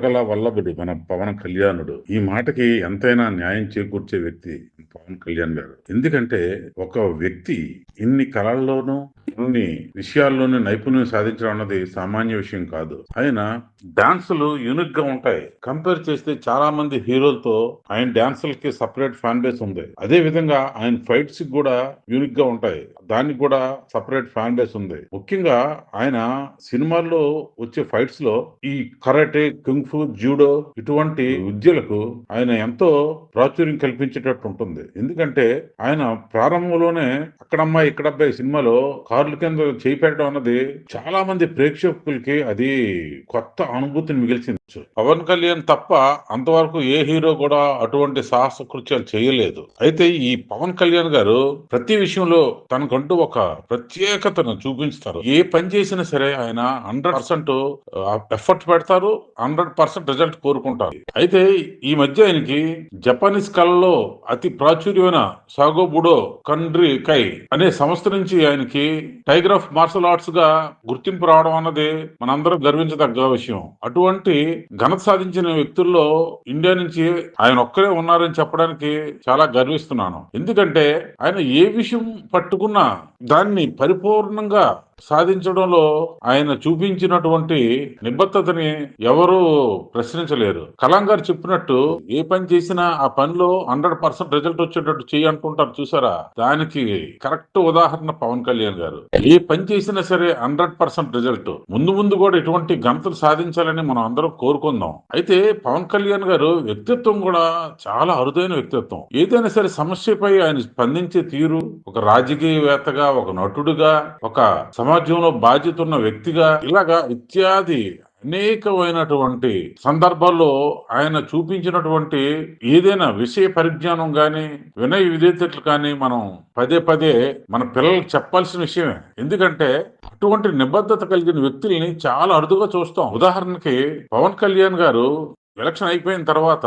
సకల వల్లభుడు మన పవన్ కళ్యాణుడు. ఈ మాటకి ఎంతైనా న్యాయం చేకూర్చే వ్యక్తి పవన్ కళ్యాణ్ గారు. ఎందుకంటే ఒక వ్యక్తి ఇన్ని కళల్లోనూ ఇన్ని విషయాల్లోనూ నైపుణ్యం సాధించడం అన్నది సామాన్య విషయం కాదు. ఆయన డాన్సులు యూనిక్ గా ఉంటాయి. కంపేర్ చేస్తే చాలా మంది హీరోలతో ఆయన డాన్సులకి సపరేట్ ఫ్యాన్ బేస్ ఉంది. అదే విధంగా ఆయన ఫైట్స్ కూడా యూనిక్ గా ఉంటాయి. దానికి కూడా సపరేట్ ఫ్యాన్ బేస్ ఉంది. ముఖ్యంగా ఆయన సినిమాల్లో వచ్చే ఫైట్స్ లో ఈ కరాటే, కుంగ్ఫు, జూడో ఇటువంటి విద్యలకు ఆయన ఎంతో ప్రాచుర్యం కల్పించేటట్టు ఉంటుంది. ఎందుకంటే ఆయన ప్రారంభంలోనే అక్కడమ్మాయి ఇక్కడబ్బాయి సినిమాలో కార్ల కింద చేయి పెట్టడం అన్నది చాలా మంది ప్రేక్షకులకి అది కొత్త అనుభూతిని మిగిల్చింది. పవన్ కళ్యాణ్ తప్ప అంతవరకు ఏ హీరో కూడా అటువంటి సాహస కృత్యాలు చేయలేదు. అయితే ఈ పవన్ కళ్యాణ్ గారు ప్రతి విషయంలో తనకంటూ ఒక ప్రత్యేకతను చూపించుతారు. ఏ పని చేసినా సరే ఆయన 100% ఎఫర్ట్ పెడతారు, 100% రిజల్ట్ కోరుకుంటారు. అయితే ఈ మధ్య ఆయనకి జపానీస్ కళలో అతి ప్రాచుర్యమైన సాగో బుడో కండ్రి కై అనే సంస్థ నుంచి ఆయనకి టైగర్ ఆఫ్ మార్షల్ ఆర్ట్స్ గా గుర్తింపు రావడం అన్నది మనందరం గర్వించదగ్గ విషయం. అటువంటి ఘనత సాధించిన వ్యక్తుల్లో ఇండియా నుంచి ఆయన ఒక్కరే ఉన్నారని చెప్పడానికి చాలా గర్విస్తున్నాను. ఎందుకంటే ఆయన ఏ విషయం పట్టుకున్నా దాన్ని పరిపూర్ణంగా సాధించడంలో ఆయన చూపించినటువంటి నిబద్ధతని ఎవరు ప్రశ్నించలేరు. కలాం గారు చెప్పినట్టు ఏ పని చేసినా ఆ పనిలో 100% రిజల్ట్ వచ్చేటట్టు చేయి అనుకుంటారు చూసారా, దానికి కరెక్ట్ ఉదాహరణ పవన్ కళ్యాణ్ గారు. ఏ పని చేసినా సరే 100% రిజల్ట్. ముందు ముందు కూడా ఇటువంటి ఘనతలు సాధించాలని మనం అందరం కోరుకుందాం. అయితే పవన్ కళ్యాణ్ గారు వ్యక్తిత్వం కూడా చాలా అరుదైన వ్యక్తిత్వం. ఏదైనా సరే సమస్యపై ఆయన స్పందించే తీరు, ఒక రాజకీయవేత్తగా, ఒక నటుడుగా, ఒక సమాజంలో బాధ్యత ఉన్న వ్యక్తిగా, ఇలాగా ఇత్యాది అనేకమైనటువంటి సందర్భాల్లో ఆయన చూపించినటువంటి ఏదైనా విషయ పరిజ్ఞానం గాని, వినయ విధేయతలు కానీ మనం పదే పదే మన పిల్లలకు చెప్పాల్సిన విషయమే. ఎందుకంటే అటువంటి నిబద్ధత కలిగిన వ్యక్తుల్ని చాలా అరుదుగా చూస్తాం. ఉదాహరణకి పవన్ కళ్యాణ్ గారు ఎలక్షన్ అయిపోయిన తర్వాత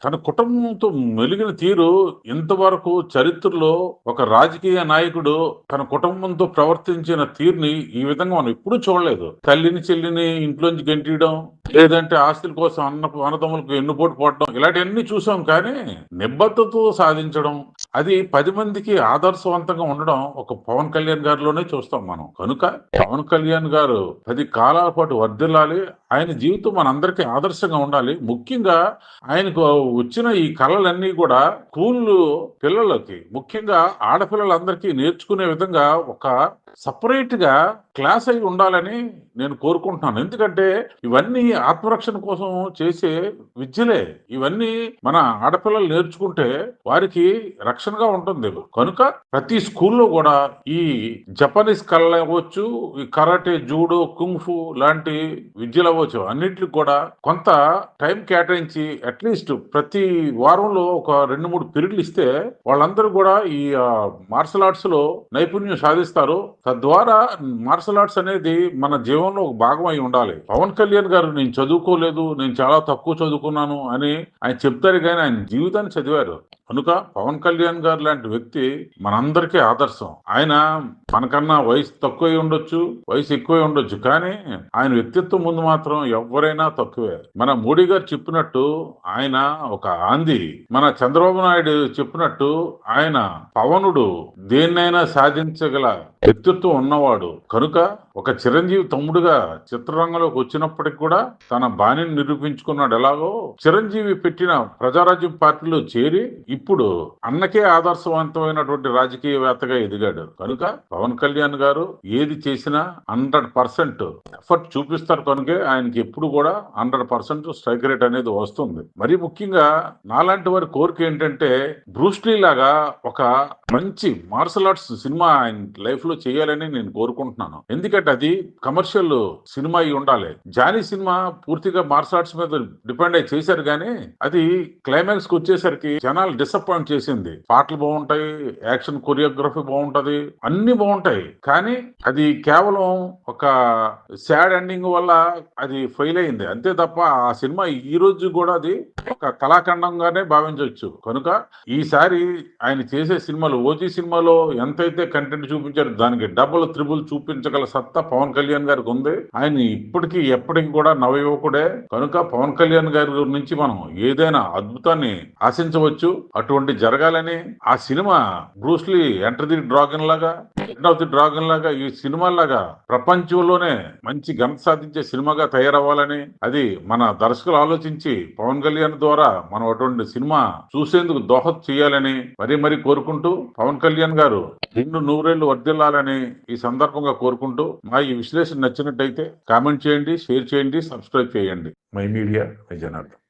తన కుటుంబంతో మెలిగిన తీరు ఇంతవరకు చరిత్రలో ఒక రాజకీయ నాయకుడు తన కుటుంబంతో ప్రవర్తించిన తీరుని ఈ విధంగా మనం ఎప్పుడూ చూడలేదు. తల్లిని చెల్లిని ఇంట్లోంచి గెంటియడం, లేదంటే ఆస్తుల కోసం అన్నదమ్ములకు ఎన్నుపోటు పోవడం, ఇలాంటివన్నీ చూసాం. కానీ నిబద్ధతతో సాధించడం, అది 10 మందికి ఆదర్శవంతంగా ఉండడం ఒక పవన్ కళ్యాణ్ గారిలోనే చూస్తాం మనం. కనుక పవన్ కళ్యాణ్ గారు 10 కాలాల పాటు వర్ధిల్లాలి. ఆయన జీవితం మనందరికీ ఆదర్శంగా ఉండాలి. ముఖ్యంగా ఆయనకు వచ్చిన ఈ కళలన్నీ కూడా స్కూల్ పిల్లలకి, ముఖ్యంగా ఆడపిల్లలందరికీ నేర్చుకునే విధంగా ఒక సపరేట్ గా క్లాస్ అయి ఉండాలని నేను కోరుకుంటున్నాను. ఎందుకంటే ఇవన్నీ ఆత్మరక్షణ కోసం చేసే విద్యలే. ఇవన్నీ మన ఆడపిల్లలు నేర్చుకుంటే వారికి రక్షణగా ఉంటుంది. కనుక ప్రతి స్కూల్లో కూడా ఈ జపనీస్ కళలు అవ్వచ్చు, ఈ కరాటే, జూడో, కుంగ్ఫు లాంటి విద్యలు అవ్వచ్చు, అన్నింటికి కూడా కొంత టైం కేటాయించి అట్లీస్ట్ ప్రతి వారంలో ఒక 2-3 పీరియడ్లు ఇస్తే వాళ్ళందరూ కూడా ఈ మార్షల్ ఆర్ట్స్ లో నైపుణ్యం సాధిస్తారు. తద్వారా మార్షల్ ఆర్ట్స్ అనేది మన జీవనంలో ఒక భాగం అయి ఉండాలి. పవన్ కళ్యాణ్ గారు నేను చదువుకోలేదు, నేను చాలా తక్కువ చదువుకున్నాను అని ఆయన చెప్తారు, కానీ ఆయన జీవితాన్ని చదివారు. కనుక పవన్ కళ్యాణ్ గారు లాంటి వ్యక్తి మనందరికీ ఆదర్శం. ఆయన మనకన్నా వయసు తక్కువ ఉండొచ్చు, వయసు ఎక్కువ ఉండొచ్చు, కానీ ఆయన వ్యక్తిత్వం ముందు మాత్రం ఎవరైనా తక్కువే. మన మోడీ గారు చెప్పినట్టు ఆయన ఒక ఆంది, మన చంద్రబాబు నాయుడు చెప్పినట్టు ఆయన పవనుడు, దేన్నైనా సాధించగల వ్యక్తిత్వం ఉన్నవాడు. కనుక ఒక చిరంజీవి తమ్ముడుగా చిత్రరంగంలోకి వచ్చినప్పటికి కూడా తన బాణిని నిరూపించుకున్నాడు. ఎలాగో చిరంజీవి పెట్టిన ప్రజారాజ్యం పార్టీలో చేరి ఇప్పుడు అన్నకే ఆదర్శవంతమైనటువంటి రాజకీయవేత్తగా ఎదిగాడు. కనుక పవన్ కళ్యాణ్ గారు ఏది చేసినా 100% ఎఫర్ట్ చూపిస్తారు. కనుకే ఆయనకి ఎప్పుడు కూడా 100% స్ట్రైక్ రేట్ అనేది వస్తుంది. మరి ముఖ్యంగా నాలాంటి వారి కోరిక ఏంటంటే బ్రూస్లీ లాగా ఒక మంచి మార్షల్ ఆర్ట్స్ సినిమా ఆయన లైఫ్ లో చేయాలని నేను కోరుకుంటున్నాను. ఎందుకంటే అది కమర్షియల్ సినిమా అయి ఉండాలి. జానీ సినిమా పూర్తిగా మార్షల్ ఆర్ట్స్ మీద డిపెండ్ అయి చేశారు, కానీ అది క్లైమాక్స్ కి వచ్చేసరికి జనాలు డిసప్పాయింట్ చేసింది. పాటలు బాగుంటాయి, యాక్షన్ కొరియోగ్రఫీ బాగుంటది, అన్ని బాగుంటాయి. ఉంటాయి. కానీ అది కేవలం ఒక సాడ్ ఎండింగ్ వల్ల అది ఫెయిల్ అయింది. అంతే తప్ప ఆ సినిమా ఈ రోజు కూడా అది ఒక కళాఖండంగానే భావించొచ్చు. కనుక ఈసారి ఆయన చేసే సినిమాలు 'ఓజీ' సినిమాలో ఎంతైతే కంటెంట్ చూపించారో దానికి డబుల్, త్రిబుల్ చూపించగల సత్తా పవన్ కళ్యాణ్ గారికి ఉంది. ఆయన ఇప్పటికీ ఎప్పటికి కూడా నవయువకుడే. కనుక పవన్ కళ్యాణ్ గారి నుంచి మనం ఏదైనా అద్భుతాన్ని ఆశించవచ్చు. అటువంటి జరగాలని ఆ cinema Bruce Lee enter the dragon లాగా, ఎండ్ ఆఫ్ ది డ్రాగన్ లాగా ఈ సినిమాలాగా ప్రపంచంలోనే మంచి ఘనత సాధించే సినిమాగా తయారవ్వాలని, అది మన దర్శకులు ఆలోచించి పవన్ కళ్యాణ్ ద్వారా మనం అటువంటి సినిమా చూసేందుకు దోహదం చేయాలని మరీ కోరుకుంటూ, పవన్ కళ్యాణ్ గారు నిండు నూరేళ్లు వర్ధిల్లాలని ఈ సందర్భంగా కోరుకుంటూ, మా ఈ విశ్లేషణ నచ్చినట్టయితే కామెంట్ చేయండి, షేర్ చేయండి, సబ్స్క్రైబ్ చేయండి. My media, my Janardhan.